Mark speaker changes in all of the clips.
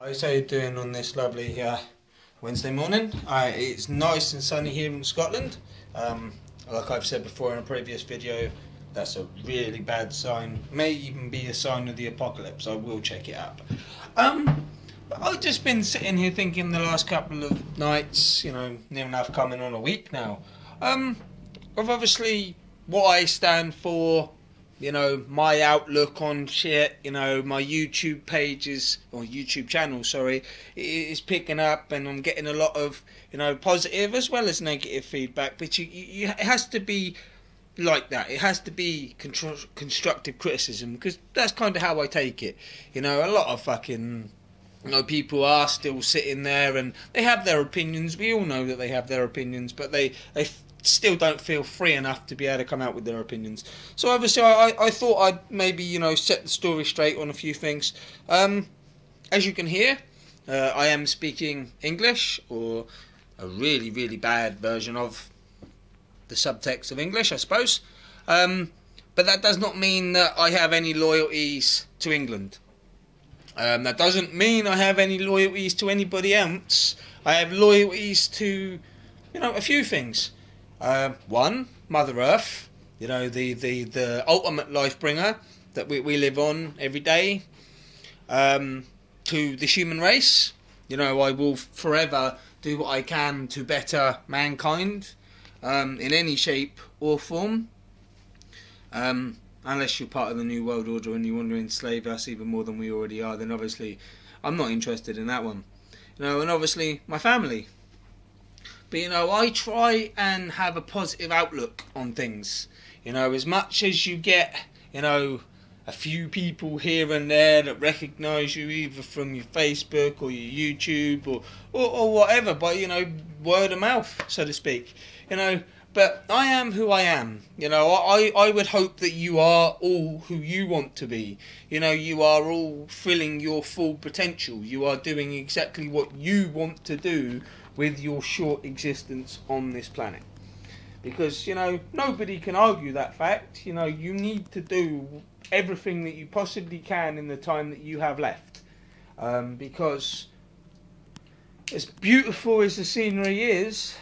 Speaker 1: How's you doing on this lovely Wednesday morning? It's nice and sunny here in Scotland. Like I've said before in a previous video, that's a really bad sign. May even be a sign of the apocalypse. I will check it out. But I've just been sitting here thinking the last couple of nights, near enough coming on a week now, of obviously what I stand for. My outlook on shit, my YouTube pages, or YouTube channel, sorry, is picking up, and I'm getting a lot of, positive as well as negative feedback, but it has to be like that. It has to be constructive criticism, because that's kind of how I take it. A lot of fucking, people are still sitting there, and they have their opinions. We all know that they have their opinions, but they still don't feel free enough to be able to come out with their opinions. So obviously I thought I'd maybe set the story straight on a few things. As you can hear, I am speaking English, or a really, really bad version of the subtext of English, I suppose. But that does not mean that I have any loyalties to England. That doesn't mean I have any loyalties to anybody else. I have loyalties to, a few things. One, Mother Earth, the ultimate life bringer that we live on every day. To the human race, I will forever do what I can to better mankind, in any shape or form. Unless you're part of the New World Order and you want to enslave us even more than we already are, then obviously I'm not interested in that one. And obviously my family. But I try and have a positive outlook on things. As much as you get, a few people here and there that recognise you either from your Facebook or your YouTube or whatever, by, word of mouth, so to speak. But I am who I am. I would hope that you are all who you want to be. You are all filling your full potential. You are doing exactly what you want to do with your short existence on this planet. Because, nobody can argue that fact. You need to do everything that you possibly can in the time that you have left. Because as beautiful as the scenery is,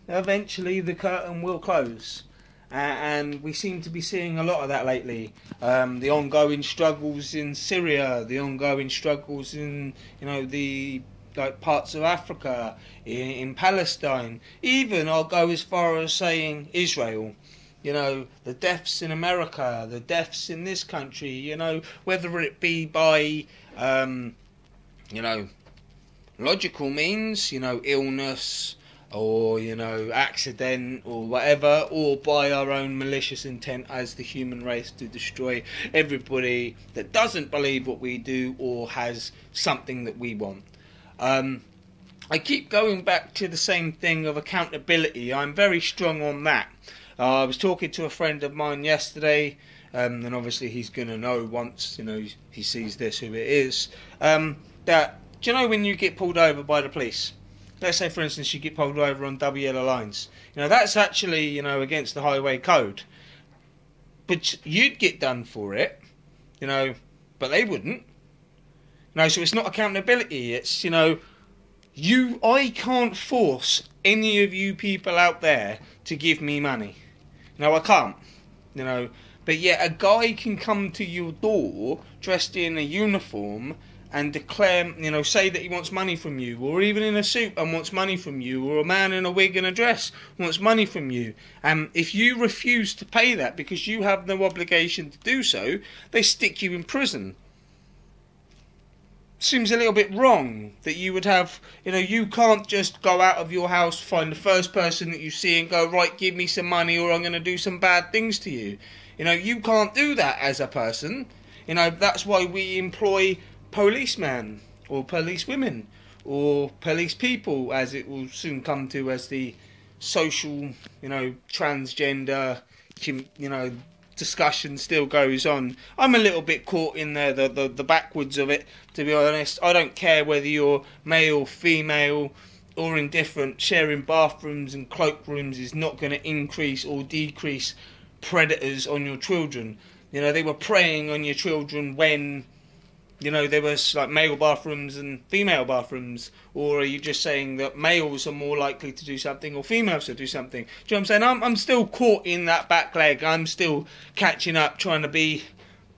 Speaker 1: eventually the curtain will close. And we seem to be seeing a lot of that lately. The ongoing struggles in Syria, the ongoing struggles in, the parts of Africa, in Palestine. Even I'll go as far as saying Israel. The deaths in America, the deaths in this country, whether it be by, logical means, illness, or, accident, or whatever, or by our own malicious intent as the human race to destroy everybody that doesn't believe what we do or has something that we want. I keep going back to the same thing of accountability. I'm very strong on that. I was talking to a friend of mine yesterday, and obviously he's going to know once, he sees this, who it is, that, do you know when you get pulled over by the police? Let's say, for instance, you get pulled over on double yellow lines. That's actually, against the highway code. But you'd get done for it, but they wouldn't. So it's not accountability. It's, I can't force any of you people out there to give me money. I can't. But yet a guy can come to your door dressed in a uniform and declare, say that he wants money from you, or even in a suit and wants money from you, or a man in a wig and a dress wants money from you. And if you refuse to pay that because you have no obligation to do so, they stick you in prison. Seems a little bit wrong that you would have, you can't just go out of your house, find the first person that you see and go, right, give me some money or I'm going to do some bad things to you. You can't do that as a person. That's why we employ policemen or policewomen or police people, as it will soon come to as the social, transgender, discussion still goes on. I'm a little bit caught in there, the backwards of it, to be honest. I don't care whether you're male, female, or indifferent. Sharing bathrooms and cloakrooms is not going to increase or decrease predators on your children. They were preying on your children when you know, there was like male bathrooms and female bathrooms, or are you just saying that males are more likely to do something or females to do something? Do you know what I'm saying? I'm still caught in that back leg. I'm still catching up, trying to be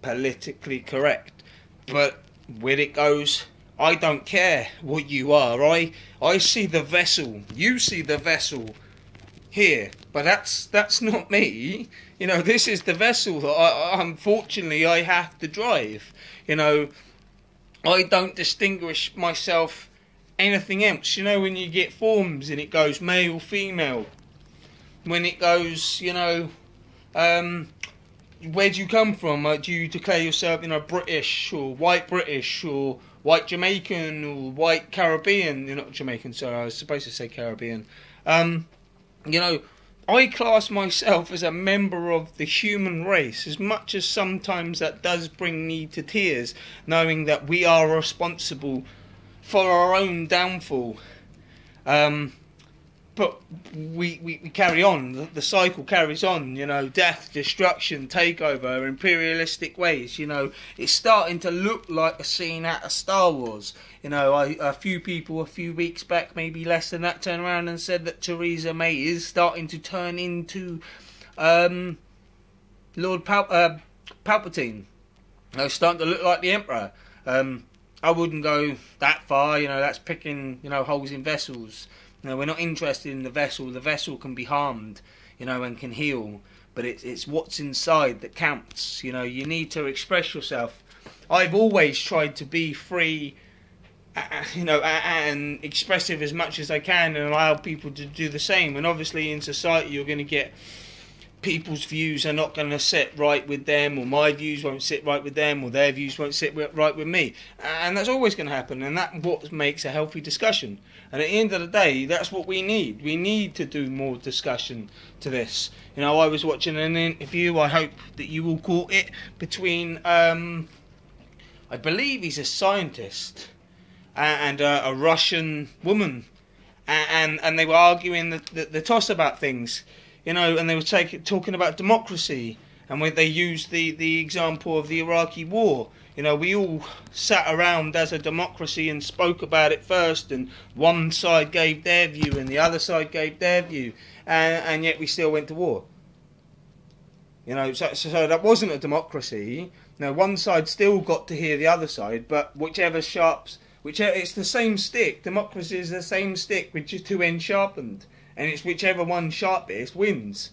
Speaker 1: politically correct. But where it goes, I don't care what you are. I see the vessel. You see the vessel here, but that's not me. You know, this is the vessel that unfortunately I have to drive. You know, I don't distinguish myself anything else. You know, when you get forms and it goes male, female, when it goes, you know, where do you come from? Do you declare yourself, you know, British or white Jamaican or white Caribbean? You're not Jamaican, sorry, I was supposed to say Caribbean. You know, I class myself as a member of the human race, as much as sometimes that does bring me to tears, knowing that we are responsible for our own downfall. But we carry on, the cycle carries on, you know, death, destruction, takeover, imperialistic ways, you know. It's starting to look like a scene out of Star Wars. You know, a few people a few weeks back, maybe less than that, turned around and said that Theresa May is starting to turn into Lord Palpatine. You know, starting to look like the Emperor. I wouldn't go that far, you know, that's picking, you know, holes in vessels. You know, we're not interested in the vessel. The vessel can be harmed, you know, and can heal. But it's what's inside that counts. You know, you need to express yourself. I've always tried to be free, you know, and expressive as much as I can, and allow people to do the same. And obviously in society you're going to get people's views are not going to sit right with them, or my views won't sit right with them, or their views won't sit right with me. And that's always going to happen, and that's what makes a healthy discussion. And at the end of the day, that's what we need. We need to do more discussion to this. You know, I was watching an interview, I hope that you all caught it, between, I believe he's a scientist, and a Russian woman. And they were arguing the toss about things. You know, and they were talking about democracy, and when they used the example of the Iraqi war. You know, we all sat around as a democracy and spoke about it first, and one side gave their view and the other side gave their view, and yet we still went to war. You know, so that wasn't a democracy. Now, one side still got to hear the other side, but it's the same stick. Democracy is the same stick with just two ends sharpened. And it's whichever one sharpest wins.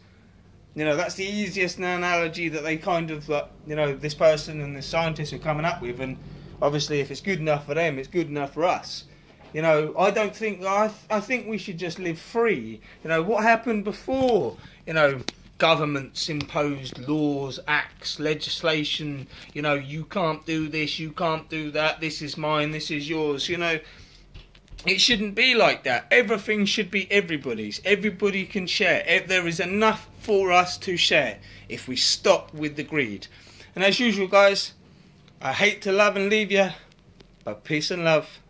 Speaker 1: You know, that's the easiest analogy that they kind of, you know, this person and this scientist are coming up with. And obviously, if it's good enough for them, it's good enough for us. You know, I think we should just live free. You know, what happened before, you know, governments imposed laws, acts, legislation. You know, you can't do this, you can't do that, this is mine, this is yours, you know. It shouldn't be like that. Everything should be everybody's. Everybody can share. There is enough for us to share if we stop with the greed. And as usual, guys, I hate to love and leave you, but peace and love.